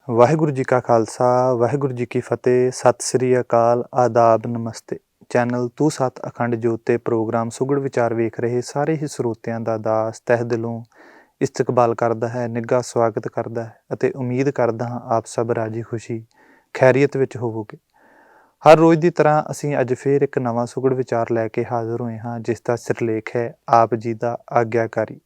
ਵਾਹਿਗੁਰੂ ਜੀ ਕਾ ਖਾਲਸਾ ਵਾਹਿਗੁਰੂ ਜੀ ਕੀ ਫਤਿਹ। ਸਤਿ ਸ੍ਰੀ ਅਕਾਲ, ਆਦਾਬ, ਨਮਸਤੇ। ਚੈਨਲ ਤੂੰ ਸਤ ਅਖੰਡ ਜੋਤ ਤੇ ਪ੍ਰੋਗਰਾਮ ਸੁਗੜ ਵਿਚਾਰ ਵੇਖ ਰਹੇ ਸਾਰੇ ਹੀ ਸਰੋਤਿਆਂ ਦਾ ਦਾਸ ਤਹਿ ਦਿਲੋਂ ਇਸਤਕਬਾਲ ਕਰਦਾ ਹੈ, ਨਿੱਘਾ ਸਵਾਗਤ ਕਰਦਾ ਹੈ ਅਤੇ ਉਮੀਦ ਕਰਦਾ ਹਾਂ ਆਪ ਸਭ ਰਾਜੀ ਖੁਸ਼ੀ ਖੈਰੀਅਤ ਵਿੱਚ ਹੋਵੋਗੇ। ਹਰ ਰੋਜ਼ ਦੀ ਤਰ੍ਹਾਂ ਅਸੀਂ ਅੱਜ ਫੇਰ ਇੱਕ ਨਵਾਂ ਸੁਗੜ ਵਿਚਾਰ ਲੈ ਕੇ ਹਾਜ਼ਰ ਹੋਏ ਹਾਂ, ਜਿਸ ਦਾ ਸਿਰਲੇਖ ਹੈ ਆਪ ਜੀ ਦਾ ਆਗਿਆਕਾਰੀ।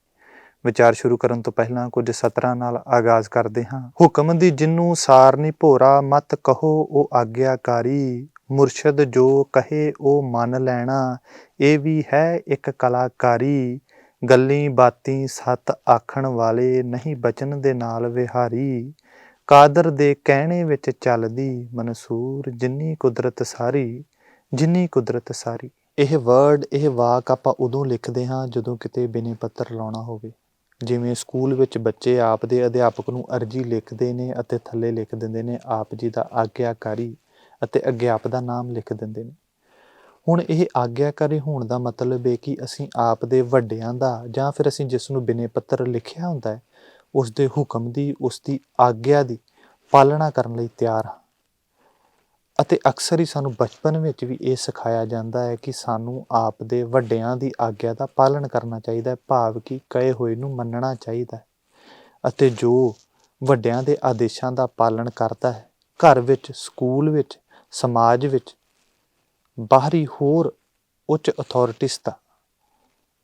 ਵਿਚਾਰ ਸ਼ੁਰੂ ਕਰਨ ਤੋਂ ਪਹਿਲਾਂ ਕੁਝ ਸਤਰਾਂ ਨਾਲ ਆਗਾਜ਼ ਕਰਦੇ ਹਾਂ। ਹੁਕਮ ਦੀ ਜਿਹਨੂੰ ਸਾਰਨੀ ਭੋਰਾ, ਮਤ ਕਹੋ ਉਹ ਆਗਿਆਕਾਰੀ। ਮੁਰਸ਼ਦ ਜੋ ਕਹੇ ਉਹ ਮੰਨ ਲੈਣਾ, ਇਹ ਵੀ ਹੈ ਇੱਕ ਕਲਾਕਾਰੀ। ਗੱਲੀ ਬਾਤੀ ਸੱਤ ਆਖਣ ਵਾਲੇ, ਨਹੀਂ ਬਚਨ ਦੇ ਨਾਲ ਵਿਹਾਰੀ। ਕਾਦਰ ਦੇ ਕਹਿਣੇ ਵਿੱਚ ਚੱਲਦੀ, ਮਨਸੂਰ ਜਿੰਨੀ ਕੁਦਰਤ ਸਾਰੀ, ਜਿੰਨੀ ਕੁਦਰਤ ਸਾਰੀ। ਇਹ ਵਰਡ, ਇਹ ਵਾਕ ਆਪਾਂ ਉਦੋਂ ਲਿਖਦੇ ਹਾਂ ਜਦੋਂ ਕਿਤੇ ਬਿਨੇ ਪੱਤਰ ਲਾਉਣਾ ਹੋਵੇ। ਜਿਵੇਂ ਸਕੂਲ ਵਿੱਚ ਬੱਚੇ ਆਪ ਦੇ ਅਧਿਆਪਕ ਨੂੰ ਅਰਜੀ ਲਿਖਦੇ ਨੇ ਅਤੇ ਥੱਲੇ ਲਿਖ ਦਿੰਦੇ ਨੇ ਆਪ ਜੀ ਦਾ ਆਗਿਆਕਾਰੀ, ਅਤੇ ਅਧਿਆਪਕ ਦਾ ਨਾਮ ਲਿਖ ਦਿੰਦੇ ਨੇ। ਹੁਣ ਇਹ ਆਗਿਆਕਾਰੀ ਹੋਣ ਦਾ ਮਤਲਬ ਹੈ ਕਿ ਅਸੀਂ ਆਪ ਦੇ ਵੱਡਿਆਂ ਦਾ, ਜਾਂ ਫਿਰ ਅਸੀਂ ਜਿਸ ਨੂੰ ਬਿਨੇ ਪੱਤਰ ਲਿਖਿਆ ਹੁੰਦਾ ਹੈ, ਉਸ ਦੇ ਹੁਕਮ ਦੀ, ਉਸ ਦੀ ਆਗਿਆ ਦੀ ਪਾਲਣਾ ਕਰਨ ਲਈ ਤਿਆਰ ਹਾਂ। ਅਤੇ ਅਕਸਰ ਹੀ ਸਾਨੂੰ ਬਚਪਨ ਵਿੱਚ ਵੀ ਇਹ ਸਿਖਾਇਆ ਜਾਂਦਾ ਹੈ ਕਿ ਸਾਨੂੰ ਆਪ ਦੇ ਵੱਡਿਆਂ ਦੀ ਆਗਿਆ ਦਾ ਪਾਲਣ ਕਰਨਾ ਚਾਹੀਦਾ ਹੈ, ਭਾਵ ਕਿ ਕਹੇ ਹੋਏ ਨੂੰ ਮੰਨਣਾ ਚਾਹੀਦਾ ਹੈ। ਅਤੇ ਜੋ ਵੱਡਿਆਂ ਦੇ ਆਦੇਸ਼ਾਂ ਦਾ ਪਾਲਣ ਕਰਦਾ ਹੈ, ਘਰ ਵਿੱਚ, ਸਕੂਲ ਵਿੱਚ, ਸਮਾਜ ਵਿੱਚ, ਬਾਹਰੀ ਹੋਰ ਉੱਚ ਅਥਾਰਟੀਜ਼ ਦਾ,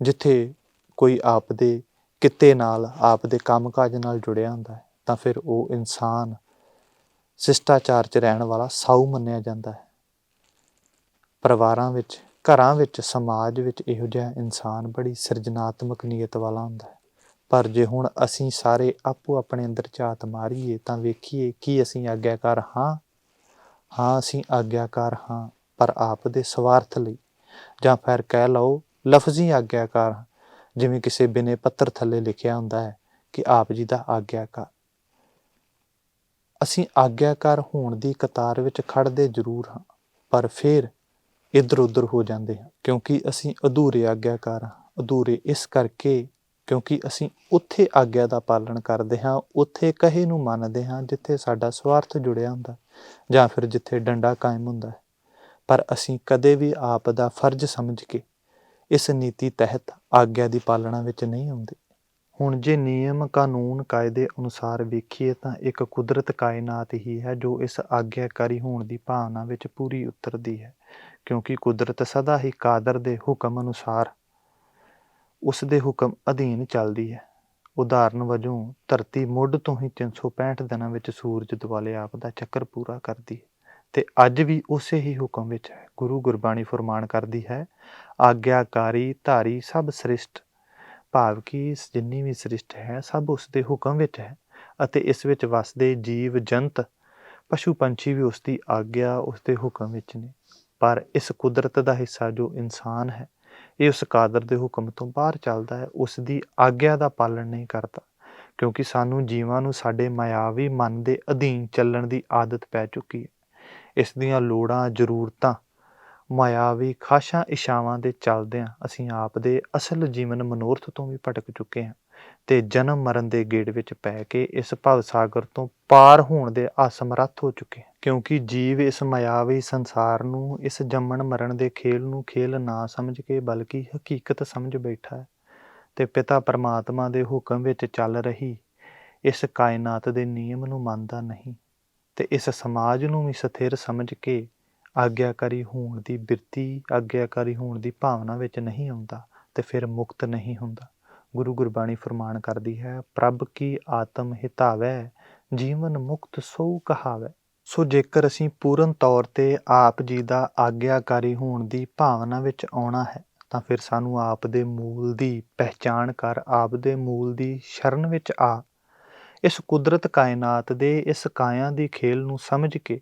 ਜਿੱਥੇ ਕੋਈ ਆਪ ਦੇ ਕਿੱਤੇ ਨਾਲ, ਆਪ ਦੇ ਕੰਮਕਾਜ ਨਾਲ ਜੁੜਿਆ ਹੁੰਦਾ ਹੈ, ਤਾਂ ਫਿਰ ਉਹ ਇਨਸਾਨ ਸ਼ਿਸ਼ਟਾਚਾਰ 'ਚ ਰਹਿਣ ਵਾਲਾ ਸਾਊ ਮੰਨਿਆ ਜਾਂਦਾ ਹੈ। ਪਰਿਵਾਰਾਂ ਵਿੱਚ, ਘਰਾਂ ਵਿੱਚ, ਸਮਾਜ ਵਿੱਚ ਇਹੋ ਜਿਹਾ ਇਨਸਾਨ ਬੜੀ ਸਿਰਜਣਾਤਮਕ ਨੀਅਤ ਵਾਲਾ ਹੁੰਦਾ ਹੈ। ਪਰ ਜੇ ਹੁਣ ਅਸੀਂ ਸਾਰੇ ਆਪੋ ਆਪਣੇ ਅੰਦਰ ਝਾਤ ਮਾਰੀਏ ਤਾਂ ਵੇਖੀਏ ਕਿ ਅਸੀਂ ਆਗਿਆਕਾਰ ਹਾਂ। ਹਾਂ, ਅਸੀਂ ਆਗਿਆਕਾਰ ਹਾਂ, ਪਰ ਆਪ ਦੇ ਸਵਾਰਥ ਲਈ, ਜਾਂ ਫਿਰ ਕਹਿ ਲਓ ਲਫ਼ਜ਼ੀ ਆਗਿਆਕਾਰ ਹਾਂ। ਜਿਵੇਂ ਕਿਸੇ ਬਿਨੇ ਪੱਤਰ ਥੱਲੇ ਲਿਖਿਆ ਹੁੰਦਾ ਹੈ ਕਿ ਆਪ ਜੀ ਦਾ ਆਗਿਆਕਾਰ। ਅਸੀਂ ਆਗਿਆਕਾਰ ਹੋਣ ਦੀ ਕਤਾਰ ਵਿੱਚ ਖੜ੍ਹਦੇ ਜ਼ਰੂਰ ਹਾਂ, ਪਰ ਫਿਰ ਇੱਧਰ ਉੱਧਰ ਹੋ ਜਾਂਦੇ ਹਾਂ, ਕਿਉਂਕਿ ਅਸੀਂ ਅਧੂਰੇ ਆਗਿਆਕਾਰ ਹਾਂ। ਅਧੂਰੇ ਇਸ ਕਰਕੇ ਕਿਉਂਕਿ ਅਸੀਂ ਉੱਥੇ ਆਗਿਆ ਦਾ ਪਾਲਣ ਕਰਦੇ ਹਾਂ, ਉੱਥੇ ਕਹੇ ਨੂੰ ਮੰਨਦੇ ਹਾਂ ਜਿੱਥੇ ਸਾਡਾ ਸਵਾਰਥ ਜੁੜਿਆ ਹੁੰਦਾ, ਜਾਂ ਫਿਰ ਜਿੱਥੇ ਡੰਡਾ ਕਾਇਮ ਹੁੰਦਾ ਹੈ। ਪਰ ਅਸੀਂ ਕਦੇ ਵੀ ਆਪ ਦਾ ਫਰਜ਼ ਸਮਝ ਕੇ ਇਸ ਨੀਤੀ ਤਹਿਤ ਆਗਿਆ ਦੀ ਪਾਲਣਾ ਵਿੱਚ ਨਹੀਂ ਆਉਂਦੇ। ਹੁਣ ਜੇ ਨਿਯਮ, ਕਾਨੂੰਨ, ਕਾਇਦੇ ਅਨੁਸਾਰ ਵੇਖੀਏ ਤਾਂ ਇੱਕ ਕੁਦਰਤ ਕਾਇਨਾਤ ਹੀ ਹੈ ਜੋ ਇਸ ਆਗਿਆਕਾਰੀ ਹੋਣ ਦੀ ਭਾਵਨਾ ਵਿੱਚ ਪੂਰੀ ਉਤਰਦੀ ਹੈ, ਕਿਉਂਕਿ ਕੁਦਰਤ ਸਦਾ ਹੀ ਕਾਦਰ ਦੇ ਹੁਕਮ ਅਨੁਸਾਰ, ਉਸ ਦੇ ਹੁਕਮ ਅਧੀਨ ਚੱਲਦੀ ਹੈ। ਉਦਾਹਰਨ ਵਜੋਂ ਧਰਤੀ ਮੁੱਢ ਤੋਂ ਹੀ 365 ਦਿਨਾਂ ਵਿੱਚ ਸੂਰਜ ਦੁਆਲੇ ਆਪ ਦਾ ਚੱਕਰ ਪੂਰਾ ਕਰਦੀ ਹੈ, ਤੇ ਅੱਜ ਵੀ ਉਸੇ ਹੀ ਹੁਕਮ ਵਿੱਚ ਹੈ। ਗੁਰੂ ਗੁਰਬਾਣੀ ਫਰਮਾਨ ਕਰਦੀ ਹੈ, ਆਗਿਆਕਾਰੀ ਧਾਰੀ ਸਭ ਸ੍ਰਿਸ਼ਟ, ਭਾਵ ਕਿ ਜਿੰਨੀ ਵੀ ਸ੍ਰਿਸ਼ਟ ਹੈ ਸਭ ਉਸ ਦੇ ਹੁਕਮ ਵਿੱਚ ਹੈ, ਅਤੇ ਇਸ ਵਿੱਚ ਵਸਦੇ ਜੀਵ ਜੰਤ, ਪਸ਼ੂ ਪੰਛੀ ਵੀ ਉਸ ਦੀ ਆਗਿਆ, ਉਸ ਦੇ ਹੁਕਮ ਵਿੱਚ ਨੇ। ਪਰ ਇਸ ਕੁਦਰਤ ਦਾ ਹਿੱਸਾ ਜੋ ਇਨਸਾਨ ਹੈ, ਇਹ ਉਸ ਕਾਦਰ ਦੇ ਹੁਕਮ ਤੋਂ ਬਾਹਰ ਚੱਲਦਾ ਹੈ, ਉਸ ਦੀ ਆਗਿਆ ਦਾ ਪਾਲਣ ਨਹੀਂ ਕਰਦਾ, ਕਿਉਂਕਿ ਸਾਨੂੰ ਜੀਵਾਂ ਨੂੰ ਸਾਡੇ ਮਾਇਆਵੀ ਮਨ ਦੇ ਅਧੀਨ ਚੱਲਣ ਦੀ ਆਦਤ ਪੈ ਚੁੱਕੀ ਹੈ। ਇਸ ਦੀਆਂ ਲੋੜਾਂ, ਜ਼ਰੂਰਤਾਂ, ਮਾਇਆਵੀ ਖਾਸ਼ਾਂ ਇੱਛਾਵਾਂ ਦੇ ਚੱਲਦਿਆਂ ਅਸੀਂ ਆਪ ਦੇ ਅਸਲ ਜੀਵਨ ਮਨੋਰਥ ਤੋਂ ਵੀ ਭਟਕ ਚੁੱਕੇ ਹਾਂ, ਤੇ ਜਨਮ ਮਰਨ ਦੇ ਗੇੜ ਵਿੱਚ ਪੈ ਕੇ ਇਸ ਭਵ ਸਾਗਰ ਤੋਂ ਪਾਰ ਹੋਣ ਦੇ ਅਸਮਰੱਥ ਹੋ ਚੁੱਕੇ ਹਾਂ। ਕਿਉਂਕਿ ਜੀਵ ਇਸ ਮਾਇਆਵੀ ਸੰਸਾਰ ਨੂੰ, ਇਸ ਜੰਮਣ ਮਰਨ ਦੇ ਖੇਲ ਨੂੰ ਖੇਲ ਨਾ ਸਮਝ ਕੇ ਬਲਕਿ ਹਕੀਕਤ ਸਮਝ ਬੈਠਾ ਹੈ, ਤੇ ਪਿਤਾ ਪਰਮਾਤਮਾ ਦੇ ਹੁਕਮ ਵਿੱਚ ਚੱਲ ਰਹੀ ਇਸ ਕਾਇਨਾਤ ਦੇ ਨਿਯਮ ਨੂੰ ਮੰਨਦਾ ਨਹੀਂ, ਤੇ ਇਸ ਸਮਾਜ ਨੂੰ ਵੀ ਸਥਿਰ ਸਮਝ ਕੇ ਆਗਿਆਕਾਰੀ ਹੋਣ ਦੀ ਬਿਰਤੀ, ਆਗਿਆਕਾਰੀ ਹੋਣ ਦੀ ਭਾਵਨਾ ਵਿੱਚ ਨਹੀਂ ਆਉਂਦਾ, ਤੇ ਫਿਰ ਮੁਕਤ ਨਹੀਂ ਹੁੰਦਾ। ਗੁਰੂ ਗੁਰਬਾਣੀ ਫਰਮਾਨ ਕਰਦੀ ਹੈ, ਪ੍ਰਭ ਕੀ ਆਤਮ ਹਿਤਾਵੈ, ਜੀਵਨ ਮੁਕਤ ਸੋ ਕਹਾਵੈ। ਸੋ ਜੇਕਰ ਅਸੀਂ ਪੂਰਨ ਤੌਰ 'ਤੇ ਆਪ ਜੀ ਦਾ ਆਗਿਆਕਾਰੀ ਹੋਣ ਦੀ ਭਾਵਨਾ ਵਿੱਚ ਆਉਣਾ ਹੈ, ਤਾਂ ਫਿਰ ਸਾਨੂੰ ਆਪ ਦੇ ਮੂਲ ਦੀ ਪਹਿਚਾਣ ਕਰ, ਆਪ ਦੇ ਮੂਲ ਦੀ ਸ਼ਰਨ ਵਿੱਚ ਆ, ਇਸ ਕੁਦਰਤ ਕਾਇਨਾਤ ਦੇ ਇਸ ਕਾਇਆ ਦੀ ਖੇਲ ਨੂੰ ਸਮਝ ਕੇ,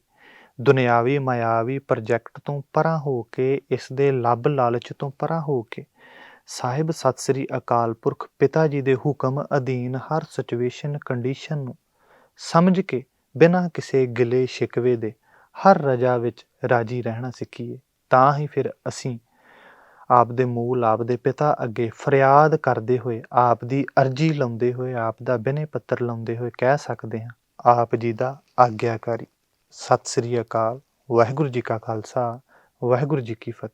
ਦੁਨਿਆਵੀ ਮਾਇਆਵੀ ਪ੍ਰੋਜੈਕਟ ਤੋਂ ਪਰਾਂ ਹੋ ਕੇ, ਇਸ ਦੇ ਲੱਭ ਲਾਲਚ ਤੋਂ ਪਰਾਂ ਹੋ ਕੇ, ਸਾਹਿਬ ਸਤਿ ਸ੍ਰੀ ਅਕਾਲ ਪੁਰਖ ਪਿਤਾ ਜੀ ਦੇ ਹੁਕਮ ਅਧੀਨ ਹਰ ਸਿਚੁਏਸ਼ਨ, ਕੰਡੀਸ਼ਨ ਨੂੰ ਸਮਝ ਕੇ ਬਿਨਾਂ ਕਿਸੇ ਗਿਲੇ ਸ਼ਿਕਵੇ ਦੇ ਹਰ ਰਜਾ ਵਿੱਚ ਰਾਜੀ ਰਹਿਣਾ ਸਿੱਖੀਏ। ਤਾਂ ਹੀ ਫਿਰ ਅਸੀਂ ਆਪ ਦੇ ਮੂਲ, ਆਪ ਦੇ ਪਿਤਾ ਅੱਗੇ ਫਰਿਆਦ ਕਰਦੇ ਹੋਏ, ਆਪ ਦੀ ਅਰਜੀ ਲਾਉਂਦੇ ਹੋਏ, ਆਪ ਦਾ ਬਿਨੇ ਪੱਤਰ ਲਾਉਂਦੇ ਹੋਏ ਕਹਿ ਸਕਦੇ ਹਾਂ, ਆਪ ਜੀ ਦਾ ਆਗਿਆਕਾਰੀ। ਸਤਿ ਸ੍ਰੀ ਅਕਾਲ। ਵਾਹਿਗੁਰੂ ਜੀ ਕਾ ਖਾਲਸਾ, ਵਾਹਿਗੁਰੂ ਜੀ ਕੀ ਫਤਿਹ।